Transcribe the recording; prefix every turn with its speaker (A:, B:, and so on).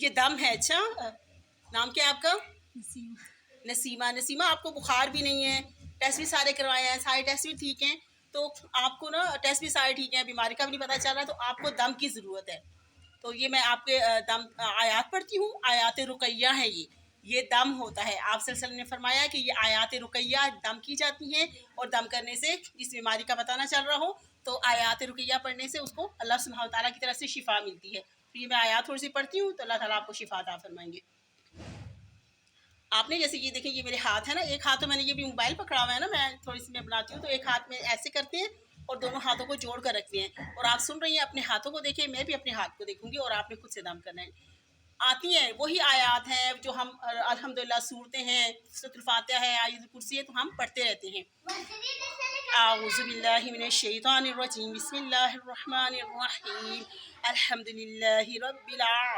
A: یہ دم ہے. اچھا نام کیا ہے آپ کا؟ نسیمہ. نسیمہ آپ کو بخار بھی نہیں ہے, ٹیسٹ بھی سارے کروائے ہیں, سارے ٹیسٹ بھی ٹھیک ہیں, تو آپ کو نا ٹیسٹ بھی سارے ٹھیک ہیں, بیماری کا بھی نہیں پتہ چل رہا, تو آپ کو دم کی ضرورت ہے. تو یہ میں آپ کے دم آیات پڑھتی ہوں, آیات رقیہ ہیں یہ دم ہوتا ہے. آپ صلی اللہ علیہ وسلم نے فرمایا کہ یہ آیات رقیہ دم کی جاتی ہیں, اور دم کرنے سے جس بیماری کا پتہ نہ چل رہا ہو تو آیات رقیہ پڑھنے سے اس کو اللہ سبحانہ وتعالیٰ کی طرف سے شفا ملتی ہے. تو یہ میں آیات تھوڑی سی پڑھتی ہوں تو اللہ تعالیٰ آپ کو شفا عطا فرمائیں گے. آپ نے جیسے یہ دیکھیں, یہ میرے ہاتھ ہے نا, ایک ہاتھ تو میں نے یہ بھی موبائل پکڑا ہوا ہے نا, میں تھوڑی سی میں بناتی ہوں, تو ایک ہاتھ میں ایسے کرتے ہیں اور دونوں ہاتھوں کو جوڑ کر رکھتے ہیں, اور آپ سن رہی ہیں اپنے ہاتھوں کو دیکھیں, میں بھی اپنے ہاتھ کو دیکھوں گی, اور آپ نے خود سے دم کرنا ہے. آتی ہیں وہی آیات ہیں جو ہم الحمدللہ صورتیں ہیں, سورۃ الفاتحہ ہے, آیت الکرسی ہے, تو ہم پڑھتے رہتے ہیں. اعوذ باللہ من الشیطان الرجیم, بسم اللہ الرحمن الرحیم, الحمدللہ رب العالمین.